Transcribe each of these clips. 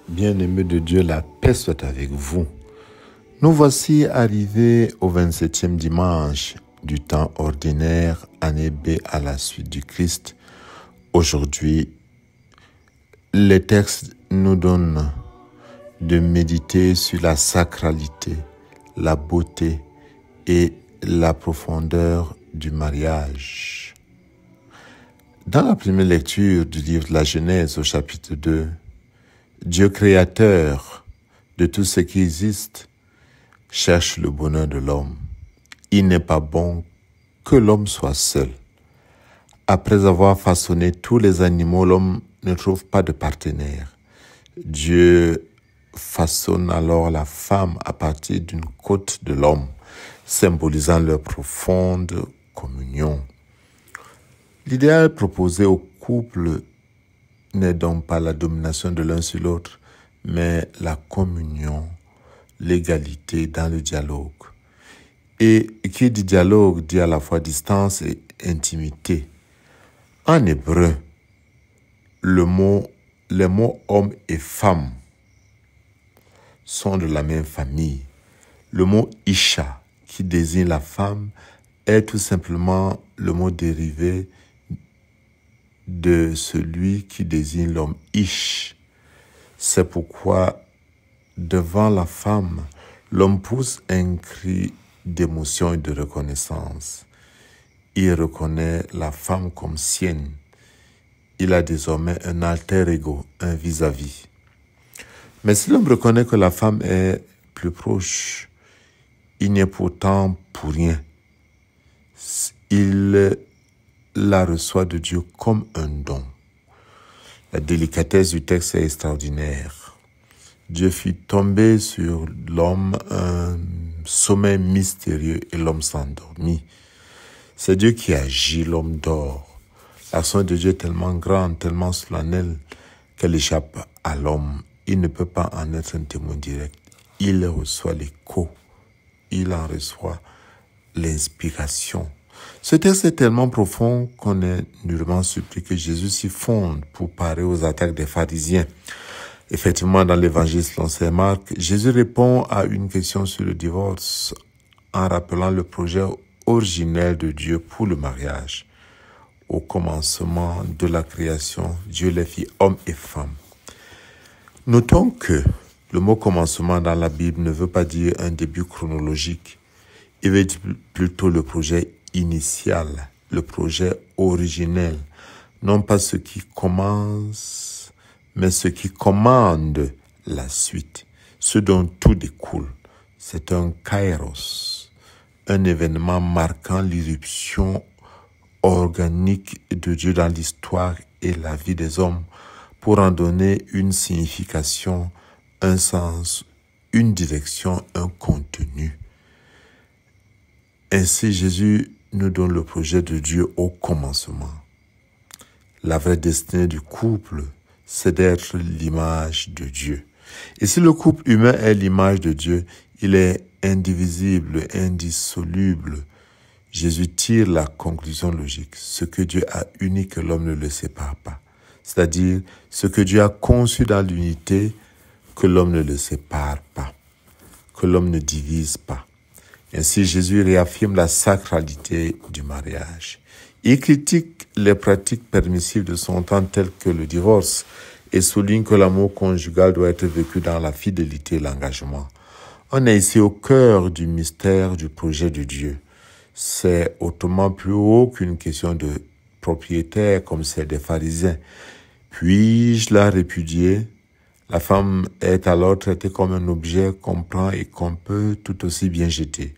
Bien-aimés de Dieu, la paix soit avec vous. Nous voici arrivés au 27e dimanche du temps ordinaire, année B à la suite du Christ. Aujourd'hui, les textes nous donnent de méditer sur la sacralité, la beauté et la profondeur du mariage. Dans la première lecture du livre de la Genèse au chapitre 2, Dieu créateur de tout ce qui existe cherche le bonheur de l'homme. Il n'est pas bon que l'homme soit seul. Après avoir façonné tous les animaux, l'homme ne trouve pas de partenaire. Dieu façonne alors la femme à partir d'une côte de l'homme, symbolisant leur profonde communion. L'idéal proposé au couple n'est donc pas la domination de l'un sur l'autre, mais la communion, l'égalité dans le dialogue. Et qui dit dialogue dit à la fois distance et intimité. En hébreu, les mots homme et femme sont de la même famille. Le mot isha, qui désigne la femme, est tout simplement le mot dérivé de celui qui désigne l'homme, Ish. C'est pourquoi, devant la femme, l'homme pousse un cri d'émotion et de reconnaissance. Il reconnaît la femme comme sienne. Il a désormais un alter ego, un vis-à-vis. Mais si l'homme reconnaît que la femme est plus proche, il n'y est pourtant pour rien. Il la reçoit de Dieu comme un don. La délicatesse du texte est extraordinaire. Dieu fit tomber sur l'homme un sommeil mystérieux et l'homme s'endormit. C'est Dieu qui agit, l'homme dort. L'action de Dieu est tellement grande, tellement solennelle qu'elle échappe à l'homme. Il ne peut pas en être un témoin direct. Il reçoit l'écho. Il en reçoit l'inspiration. Ce texte est tellement profond qu'on est nullement surpris que Jésus s'y fonde pour parer aux attaques des pharisiens. Effectivement, dans l'évangile selon saint Marc, Jésus répond à une question sur le divorce en rappelant le projet originel de Dieu pour le mariage. Au commencement de la création, Dieu les fit hommes et femmes. Notons que le mot commencement dans la Bible ne veut pas dire un début chronologique. Il veut dire plutôt le projet initial, le projet originel, non pas ce qui commence, mais ce qui commande la suite, ce dont tout découle. C'est un kairos, un événement marquant l'irruption organique de Dieu dans l'histoire et la vie des hommes pour en donner une signification, un sens, une direction, un contenu. Ainsi, Jésus nous donne le projet de Dieu au commencement. La vraie destinée du couple, c'est d'être l'image de Dieu. Et si le couple humain est l'image de Dieu, il est indivisible, indissoluble. Jésus tire la conclusion logique. Ce que Dieu a uni, que l'homme ne le sépare pas. C'est-à-dire, ce que Dieu a conçu dans l'unité, que l'homme ne le sépare pas, que l'homme ne divise pas. Ainsi, Jésus réaffirme la sacralité du mariage. Il critique les pratiques permissives de son temps telles que le divorce et souligne que l'amour conjugal doit être vécu dans la fidélité et l'engagement. On est ici au cœur du mystère du projet de Dieu. C'est autrement plus haut qu'une question de propriétaire comme celle des pharisiens. Puis-je la répudier? La femme est alors traitée comme un objet qu'on prend et qu'on peut tout aussi bien jeter.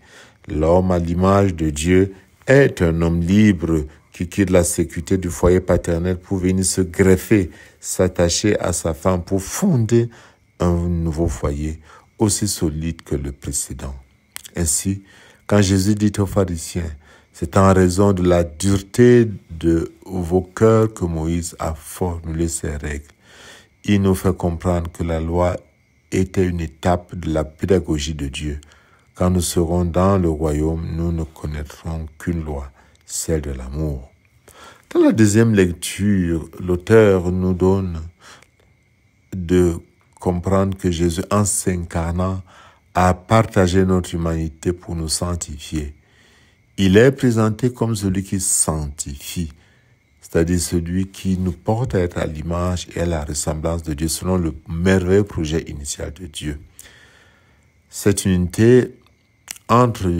L'homme, à l'image de Dieu, est un homme libre qui quitte la sécurité du foyer paternel pour venir se greffer, s'attacher à sa femme pour fonder un nouveau foyer aussi solide que le précédent. Ainsi, quand Jésus dit aux pharisiens, c'est en raison de la dureté de vos cœurs que Moïse a formulé ces règles. Il nous fait comprendre que la loi était une étape de la pédagogie de Dieu. Quand nous serons dans le royaume, nous ne connaîtrons qu'une loi, celle de l'amour. Dans la deuxième lecture, l'auteur nous donne de comprendre que Jésus, en s'incarnant, a partagé notre humanité pour nous sanctifier. Il est présenté comme celui qui sanctifie, c'est-à-dire celui qui nous porte à être à l'image et à la ressemblance de Dieu selon le merveilleux projet initial de Dieu. Cette unité entre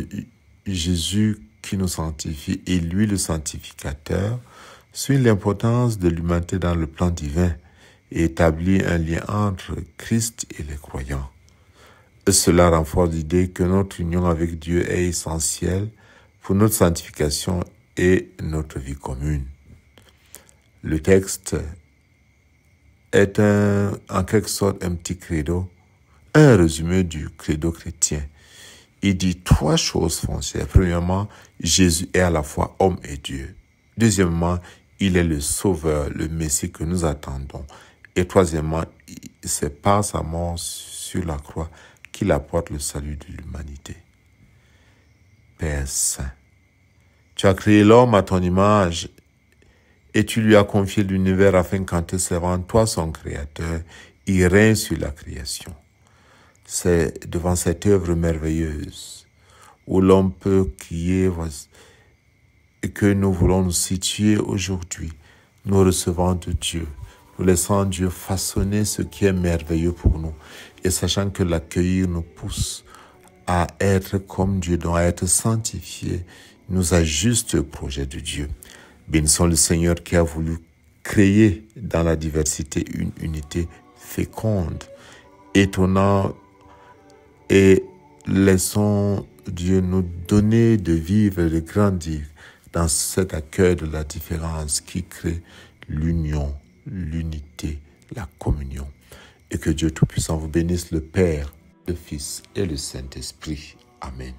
Jésus qui nous sanctifie et lui le sanctificateur suit l'importance de l'humanité dans le plan divin et établit un lien entre Christ et les croyants. Et cela renforce l'idée que notre union avec Dieu est essentielle pour notre sanctification et notre vie commune. Le texte est en quelque sorte un petit credo, un résumé du credo chrétien. Il dit 3 choses foncières. Premièrement, Jésus est à la fois homme et Dieu. Deuxièmement, il est le sauveur, le Messie que nous attendons. Et troisièmement, c'est par sa mort sur la croix qu'il apporte le salut de l'humanité. Père Saint, tu as créé l'homme à ton image et tu lui as confié l'univers afin qu'en te servant, toi son créateur, il règne sur la création. C'est devant cette œuvre merveilleuse où l'homme peut crier et que nous voulons nous situer aujourd'hui. Nous recevons de Dieu, nous laissons Dieu façonner ce qui est merveilleux pour nous et sachant que l'accueillir nous pousse à être comme Dieu, donc à être sanctifié, nous ajuste au projet de Dieu. Bénissons le Seigneur qui a voulu créer dans la diversité une unité féconde, étonnante, et laissons Dieu nous donner de vivre et de grandir dans cet accueil de la différence qui crée l'union, l'unité, la communion. Et que Dieu Tout-Puissant vous bénisse, le Père, le Fils et le Saint-Esprit. Amen.